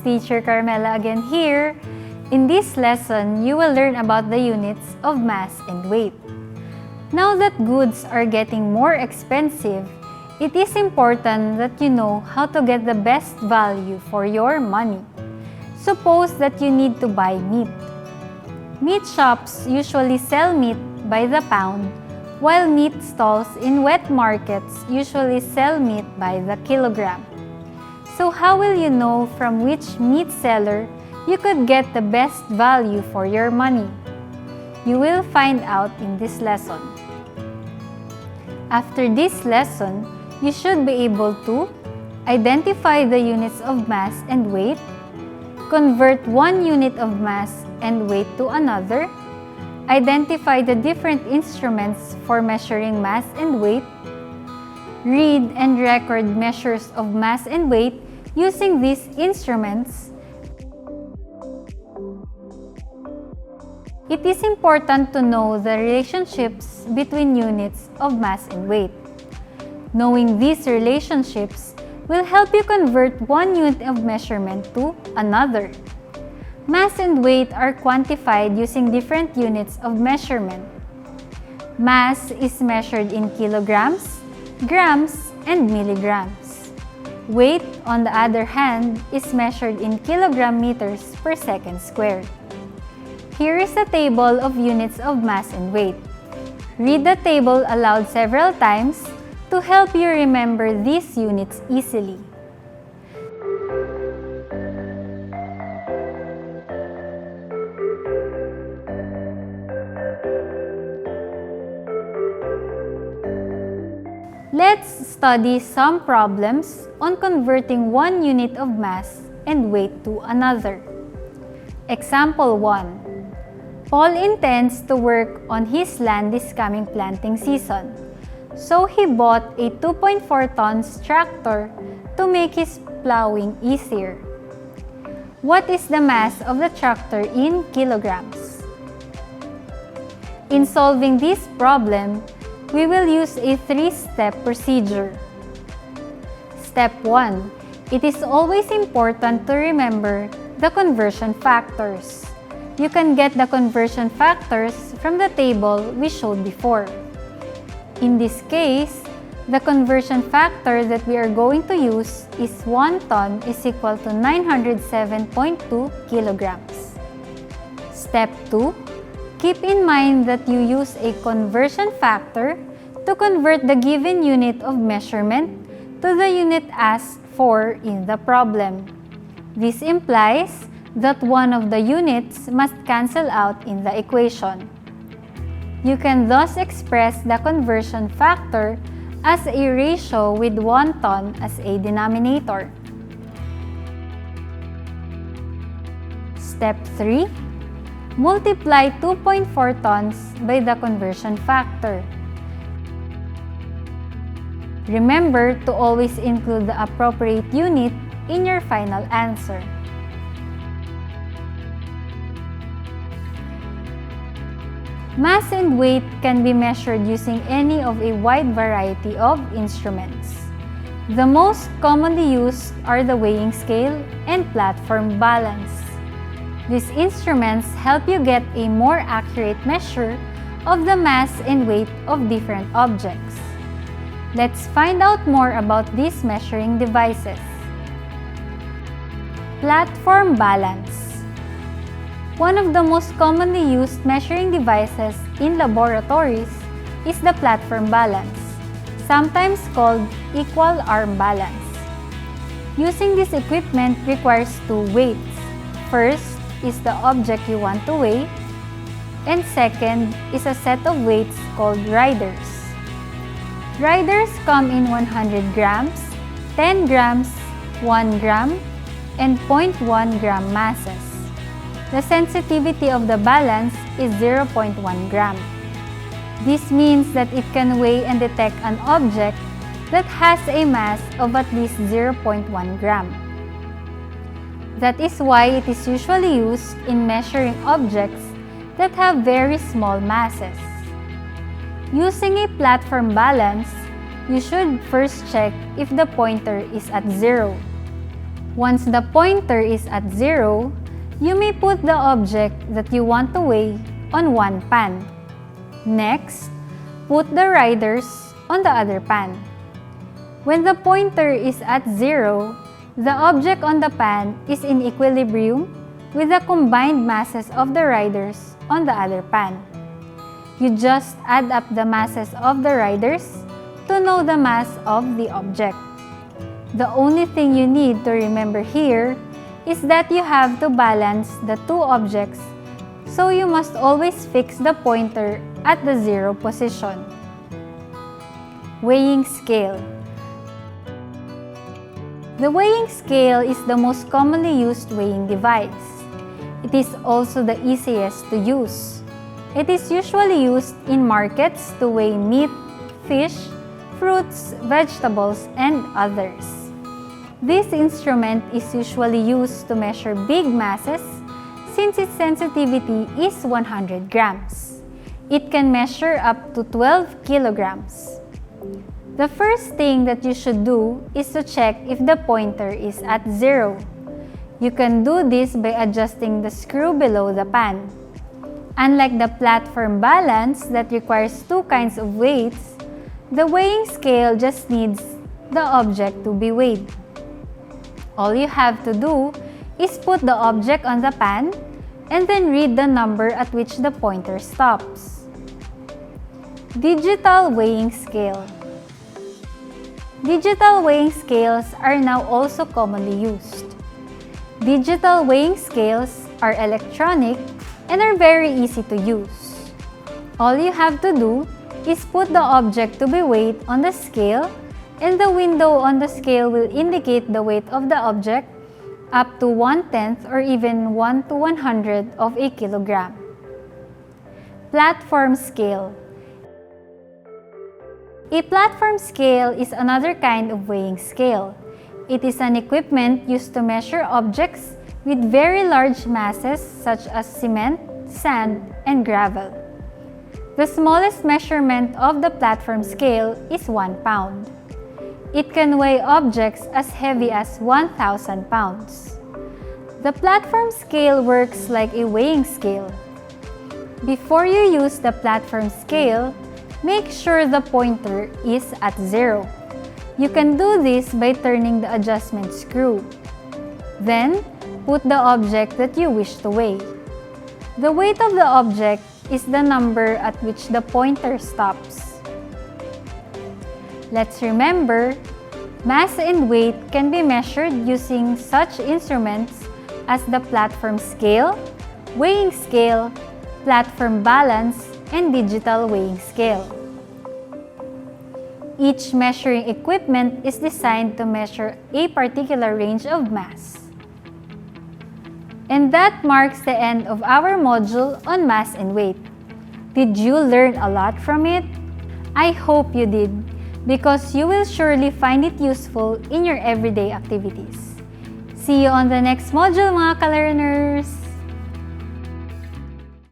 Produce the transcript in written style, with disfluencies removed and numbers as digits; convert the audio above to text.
Teacher Carmela again here. In this lesson, you will learn about the units of mass and weight. Now that goods are getting more expensive, it is important that you know how to get the best value for your money. Suppose that you need to buy meat. Meat shops usually sell meat by the pound, while meat stalls in wet markets usually sell meat by the kilogram. So how will you know from which meat seller you could get the best value for your money? You will find out in this lesson. After this lesson, you should be able to identify the units of mass and weight, convert one unit of mass and weight to another, identify the different instruments for measuring mass and weight, read and record measures of mass and weight using these instruments. It is important to know the relationships between units of mass and weight. Knowing these relationships will help you convert one unit of measurement to another. Mass and weight are quantified using different units of measurement. Mass is measured in kilograms, grams, and milligrams. Weight, on the other hand, is measured in kilogram meters per second squared. Here is a table of units of mass and weight. Read the table aloud several times to help you remember these units easily. Let's study some problems on converting one unit of mass and weight to another. Example 1. Paul intends to work on his land this coming planting season, so he bought a 2.4 tons tractor to make his plowing easier. What is the mass of the tractor in kilograms? In solving this problem, we will use a 3-step procedure. Step 1. It is always important to remember the conversion factors. You can get the conversion factors from the table we showed before. In this case, the conversion factor that we are going to use is 1 ton is equal to 907.2 kilograms. Step 2. Keep in mind that you use a conversion factor to convert the given unit of measurement to the unit asked for in the problem. This implies that one of the units must cancel out in the equation. You can thus express the conversion factor as a ratio with 1 ton as a denominator. Step 3. Multiply 2.4 tons by the conversion factor. Remember to always include the appropriate unit in your final answer. Mass and weight can be measured using any of a wide variety of instruments. The most commonly used are the weighing scale and platform balance. These instruments help you get a more accurate measure of the mass and weight of different objects. Let's find out more about these measuring devices. Platform balance. One of the most commonly used measuring devices in laboratories is the platform balance, sometimes called equal arm balance. Using this equipment requires 2 weights. First is the object you want to weigh, and second is a set of weights called riders. Riders come in 100 grams, 10 grams, 1 gram, and 0.1 gram masses. The sensitivity of the balance is 0.1 gram. This means that it can weigh and detect an object that has a mass of at least 0.1 gram. That is why it is usually used in measuring objects that have very small masses. Using a platform balance, you should first check if the pointer is at 0. Once the pointer is at 0, you may put the object that you want to weigh on one pan. Next, put the riders on the other pan. When the pointer is at 0, the object on the pan is in equilibrium with the combined masses of the riders on the other pan. You just add up the masses of the riders to know the mass of the object. The only thing you need to remember here is that you have to balance the two objects, so you must always fix the pointer at the 0 position. Weighing scale. The weighing scale is the most commonly used weighing device. It is also the easiest to use. It is usually used in markets to weigh meat, fish, fruits, vegetables, and others. This instrument is usually used to measure big masses since its sensitivity is 100 grams. It can measure up to 12 kilograms. The first thing that you should do is to check if the pointer is at 0. You can do this by adjusting the screw below the pan. Unlike the platform balance that requires two kinds of weights, the weighing scale just needs the object to be weighed. All you have to do is put the object on the pan and then read the number at which the pointer stops. Digital weighing scale. Digital weighing scales are now also commonly used. Digital weighing scales are electronic and are very easy to use. All you have to do is put the object to be weighed on the scale, and the window on the scale will indicate the weight of the object up to 1/10 or even 1 to 100 of a kilogram. Platform scale. A platform scale is another kind of weighing scale. It is an equipment used to measure objects with very large masses such as cement, sand, and gravel. The smallest measurement of the platform scale is 1 pound. It can weigh objects as heavy as 1,000 pounds. The platform scale works like a weighing scale. Before you use the platform scale, make sure the pointer is at 0. You can do this by turning the adjustment screw. Then, put the object that you wish to weigh. The weight of the object is the number at which the pointer stops. Let's remember, mass and weight can be measured using such instruments as the platform scale, weighing scale, platform balance, and digital weighing scale. Each measuring equipment is designed to measure a particular range of mass. And that marks the end of our module on mass and weight. Did you learn a lot from it? I hope you did, because you will surely find it useful in your everyday activities. See you on the next module, mga ka-learners!